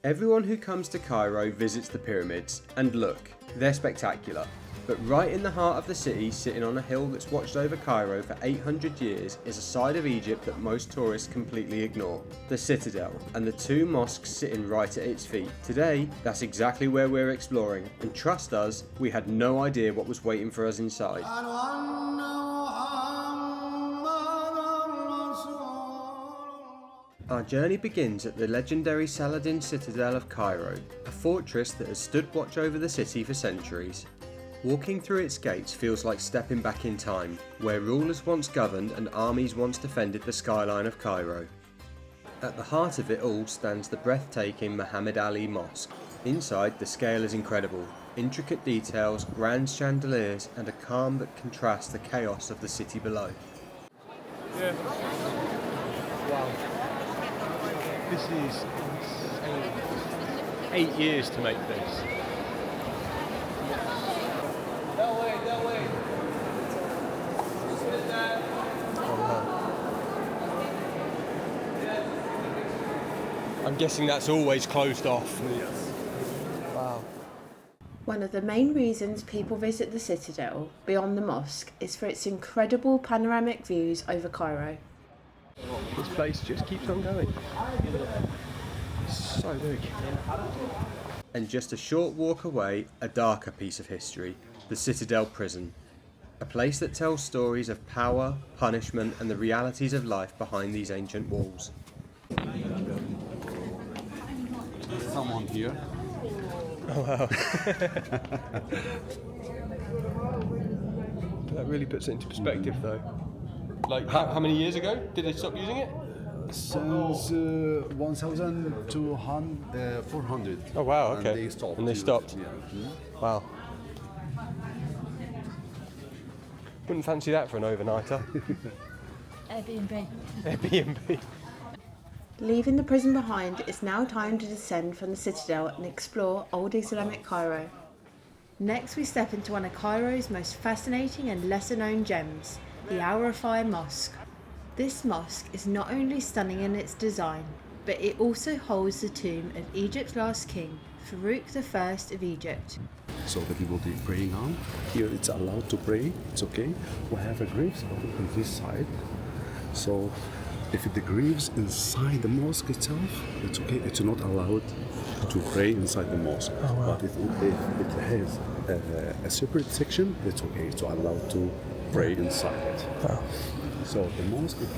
Everyone who comes to Cairo visits the pyramids, and look, they're spectacular. But right in the heart of the city, sitting on a hill that's watched over Cairo for 800 years, is a side of Egypt that most tourists completely ignore. The Citadel, and the two mosques sitting right at its feet. Today, that's exactly where we're exploring, and trust us, we had no idea what was waiting for us inside. Our journey begins at the legendary Saladin Citadel of Cairo, a fortress that has stood watch over the city for centuries. Walking through its gates feels like stepping back in time, where rulers once governed and armies once defended the skyline of Cairo. At the heart of it all stands the breathtaking Al-Rafa'i Mosque. Inside, the scale is incredible. Intricate details, grand chandeliers, and a calm that contrasts the chaos of the city below. Yeah. Wow. This is 8 years to make this. That way. I'm guessing that's always closed off. Yes. Wow. One of the main reasons people visit the Citadel, beyond the mosque, is for its incredible panoramic views over Cairo. This place just keeps on going. It's so big. And just a short walk away, a darker piece of history, the Citadel Prison. A place that tells stories of power, punishment, and the realities of life behind these ancient walls. There's someone here. Oh wow. That really puts it into perspective though. Like, how many years ago did they stop using it? Since 1,400. Oh wow, okay. And they stopped. Yeah. Mm-hmm. Wow. Wouldn't fancy that for an overnighter. Airbnb. Leaving the prison behind, it's now time to descend from the Citadel and explore old Islamic Cairo. Next we step into one of Cairo's most fascinating and lesser known gems, the Al-Rafa'i Mosque. This mosque is not only stunning in its design, but it also holds the tomb of Egypt's last king, Farouk I of Egypt. So the people they praying on. Here it's allowed to pray, it's okay. We have a graves on this side. So if the graves inside the mosque itself, it's okay. It's not allowed to pray inside the mosque. Oh, wow. But if it has a separate section, it's okay. It's allowed to pray inside it. Wow. So the mosque is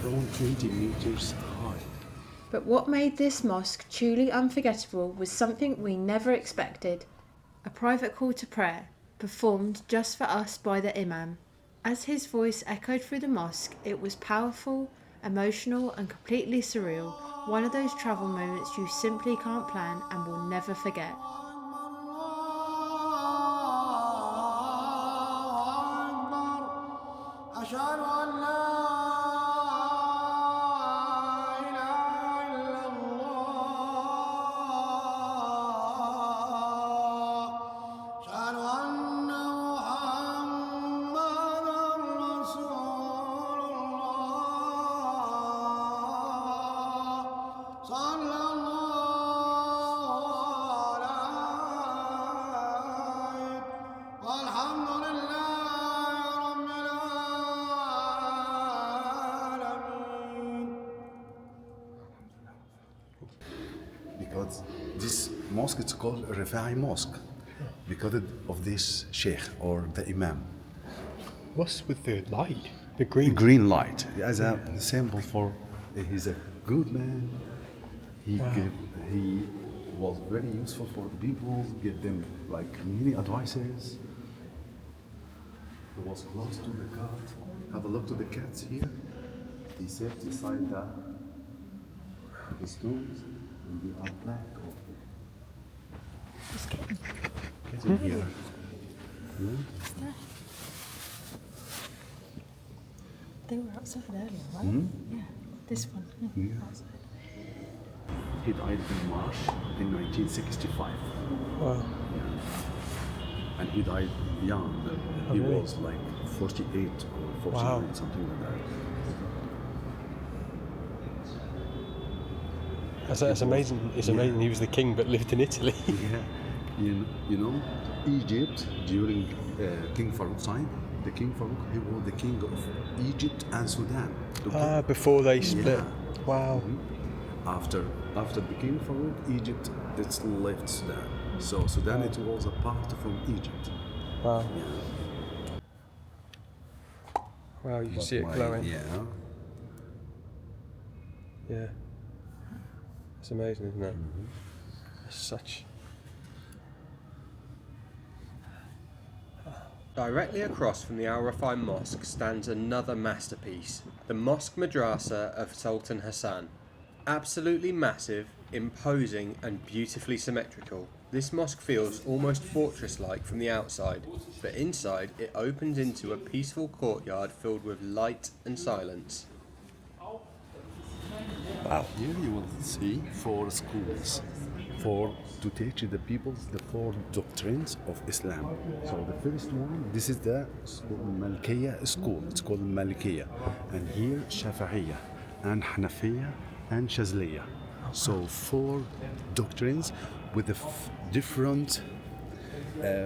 around 20 meters high. But what made this mosque truly unforgettable was something we never expected. A private call to prayer, performed just for us by the Imam. As his voice echoed through the mosque, it was powerful, emotional and completely surreal. One of those travel moments you simply can't plan and will never forget. Because this mosque is called Al-Rifa'i Mosque because of this sheikh or the imam. What's with the light? The green. Green light as a symbol for he's a good man. He was very useful for the people. Give them like many advices. He was close to the cat. Have a look to the cats here. He sat beside the stones. And they are black. Get in here. They were outside earlier, right? Mm-hmm. Yeah, this one. Yeah. Outside. He died in March in 1965. Wow. And he died young. He really? was like 48 or 49, Wow. something like that. That's amazing. It's amazing. He was the king but lived in Italy. Yeah, you know, Egypt during King Farouk's time, the King Farouk, he was the king of Egypt and Sudan. Okay? Before they split. Yeah. Wow. After the King Farouk, Egypt it's left Sudan. So Sudan it was a part from Egypt. Wow. Yeah. Wow, you can But see it glowing. Yeah. Yeah. It's amazing, isn't it? It's such. Directly across from the Al-Rafa'i Mosque stands another masterpiece, the Mosque Madrasa of Sultan Hassan. Absolutely massive, imposing and beautifully symmetrical, this mosque feels almost fortress-like from the outside, but inside it opens into a peaceful courtyard filled with light and silence. Wow. Here you will see 4 schools to teach the people the 4 doctrines of Islam. So the first one, this is the Malikiya school. It's called Malikiya. And here Shafi'iyya and Hanafiya and Shazliya. So 4 doctrines with the different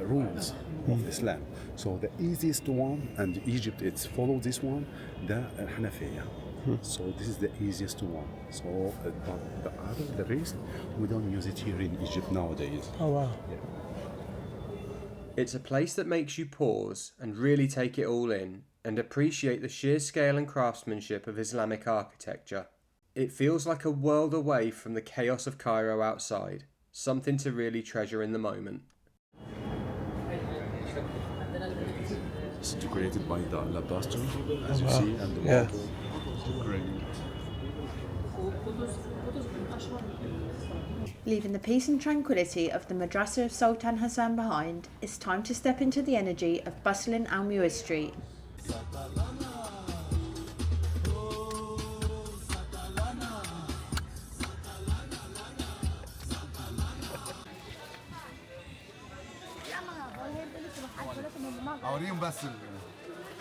rules of Islam. So the easiest one, and Egypt it's follow this one, the Hanafiya. So this is the easiest one. So but the rest, we don't use it here in Egypt nowadays. Oh wow. Yeah. It's a place that makes you pause and really take it all in and appreciate the sheer scale and craftsmanship of Islamic architecture. It feels like a world away from the chaos of Cairo outside, something to really treasure in the moment. It's decorated by the alabaster, as you see, and the Yeah. marble. Granite. Leaving the peace and tranquility of the Madrasa of Sultan Hassan behind, it's time to step into the energy of bustling Al-Muizz Street.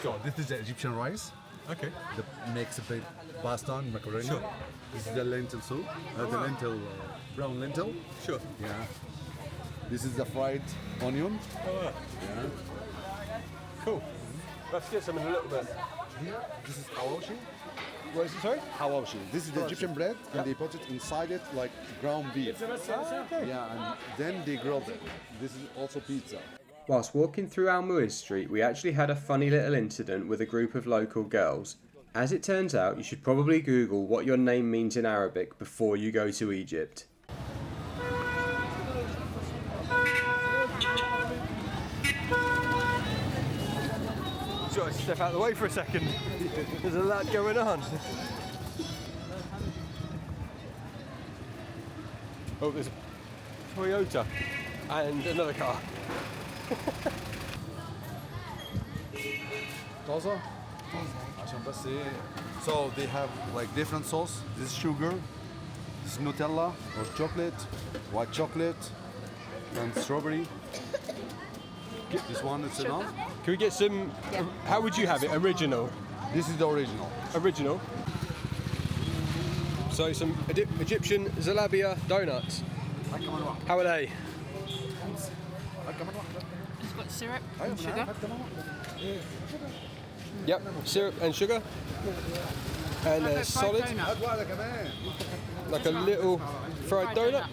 So this is the Egyptian rice. Okay. That makes a big pasta and macaroni. Sure. This is the lentil soup, the lentil, brown lentil. Sure. Yeah. This is the fried onion. Oh, wow. Yeah. Cool. Let's get some in a little bit. Here, this is hawashi. What is it, sorry? Hawashi. This is the Egyptian bread, and they put it inside it like ground beef. Okay. Yeah, and then they grilled it. This is also pizza. Whilst walking through Al-Muizz Street, we actually had a funny little incident with a group of local girls. As it turns out, you should probably Google what your name means in Arabic before you go to Egypt. Got to step out of the way for a second. There's a lot going on. Oh, there's a Toyota and another car. Taza? عشان بس ايه. So they have like different sauce. This is sugar, this is Nutella or chocolate, white chocolate, and strawberry. This one is enough. Can we get some? Yeah. How would you have it? Original. This is the original. Original. So some Egyptian Zalabia donuts. How are they? It's got syrup and sugar. Yep, syrup and sugar. And Like a fried solid, donut. like a little fried donut.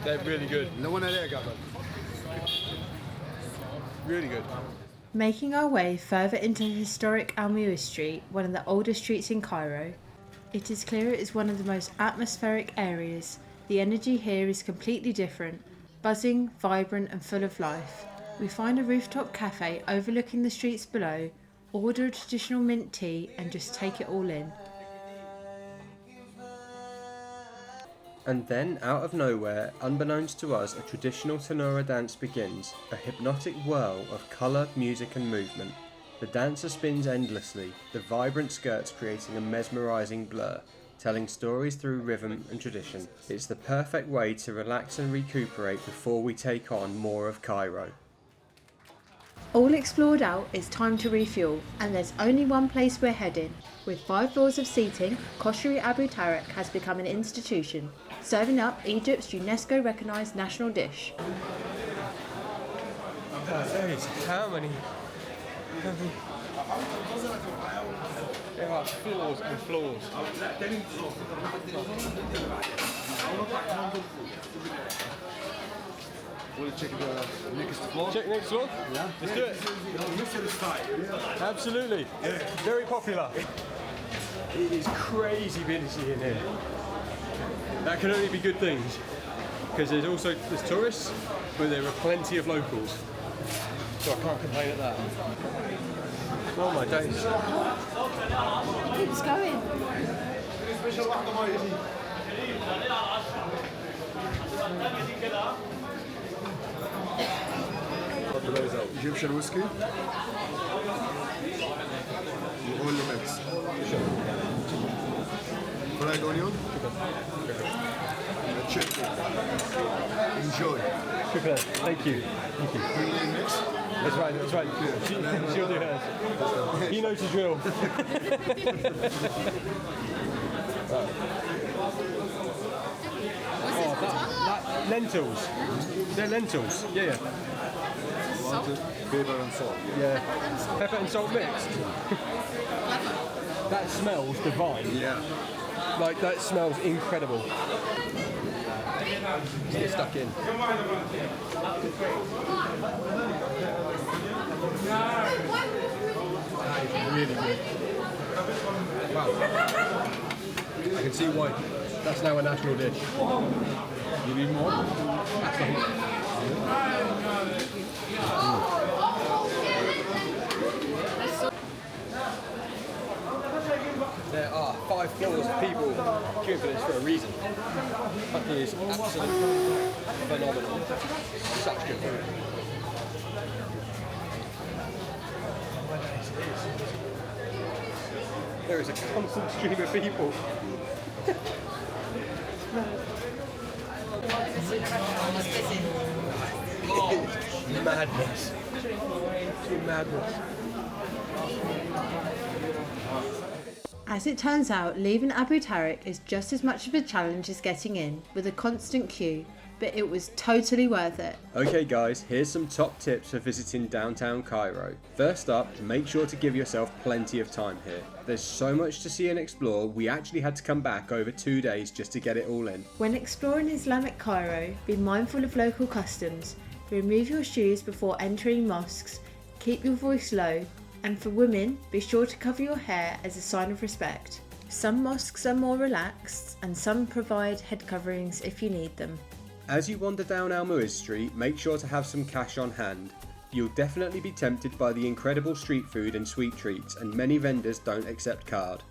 They're really good. Really good. Making our way further into historic Al-Muizz Street, one of the oldest streets in Cairo, it is clear it is one of the most atmospheric areas. The energy here is completely different, buzzing, vibrant and full of life. We find a rooftop cafe overlooking the streets below, order a traditional mint tea and just take it all in. And then, out of nowhere, unbeknownst to us, a traditional Tanura dance begins, a hypnotic whirl of colour, music and movement. The dancer spins endlessly, the vibrant skirts creating a mesmerising blur, telling stories through rhythm and tradition. It's the perfect way to relax and recuperate before we take on more of Cairo. All explored out, it's time to refuel, and there's only one place we're heading. With 5 floors of seating, Koshary Abu Tarek has become an institution, serving up Egypt's UNESCO recognised national dish. How many? There are floors and floors. Want to check the next floor? Check next floor? Yeah. Let's do it. Absolutely. Very popular. It is crazy busy in here. That can only be good things, because there's tourists, but there are plenty of locals. So I can't complain at that. Oh my days. It keeps going. Egyptian whiskey. Only mix. Fried onion. Chicken. Enjoy. Super. Thank you. Mix. That's right. She'll do hers. He knows the drill. That lentils. They're lentils. Yeah. Pepper and salt. Yeah. Pepper and salt mixed. That smells divine. Yeah. Like, that smells incredible. Get stuck in. That is really good. Wow. I can see why. That's now a national dish. You need more? There are 5 floors of people queuing for this for a reason. That is absolutely phenomenal. Such good food. There is a constant stream of people. Madness. Madness. As it turns out, leaving Abu Tarek is just as much of a challenge as getting in, with a constant queue, but it was totally worth it. Okay guys, here's some top tips for visiting downtown Cairo. First up, make sure to give yourself plenty of time here. There's so much to see and explore, we actually had to come back over 2 days just to get it all in. When exploring Islamic Cairo, be mindful of local customs, remove your shoes before entering mosques, keep your voice low, and for women, be sure to cover your hair as a sign of respect. Some mosques are more relaxed, and some provide head coverings if you need them. As you wander down Al-Muizz Street, make sure to have some cash on hand. You'll definitely be tempted by the incredible street food and sweet treats, and many vendors don't accept card.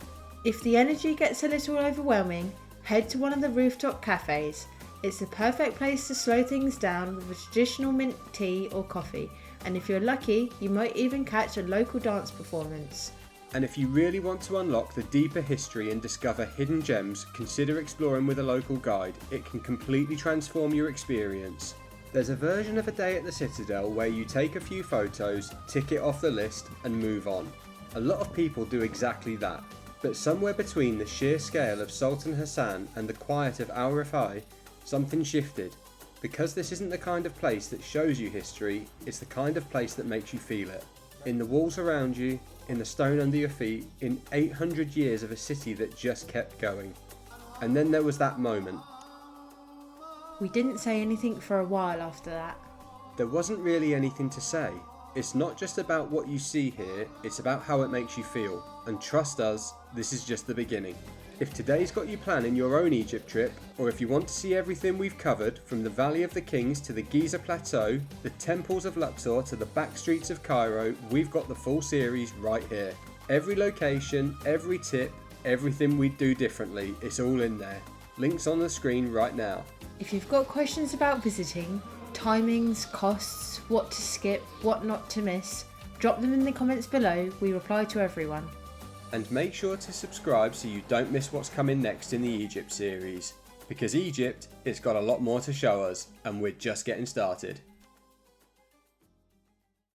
If the energy gets a little overwhelming, head to one of the rooftop cafes. It's the perfect place to slow things down with a traditional mint tea or coffee, and if you're lucky, you might even catch a local dance performance. And if you really want to unlock the deeper history and discover hidden gems, consider exploring with a local guide. It can completely transform your experience. There's a version of a day at the Citadel where you take a few photos, tick it off the list and move on. A lot of people do exactly that, but somewhere between the sheer scale of Sultan Hassan and the quiet of Al-Rafa'i, something shifted. Because this isn't the kind of place that shows you history, it's the kind of place that makes you feel it. In the walls around you, in the stone under your feet, in 800 years of a city that just kept going. And then there was that moment. We didn't say anything for a while after that. There wasn't really anything to say. It's not just about what you see here, it's about how it makes you feel. And trust us, this is just the beginning. If today's got you planning your own Egypt trip, or if you want to see everything we've covered, from the Valley of the Kings to the Giza Plateau, the temples of Luxor to the back streets of Cairo, we've got the full series right here. Every location, every tip, everything we'd do differently, it's all in there. Links on the screen right now. If you've got questions about visiting, timings, costs, what to skip, what not to miss, drop them in the comments below, we reply to everyone. And make sure to subscribe so you don't miss what's coming next in the Egypt series. Because Egypt, it's got a lot more to show us, and we're just getting started.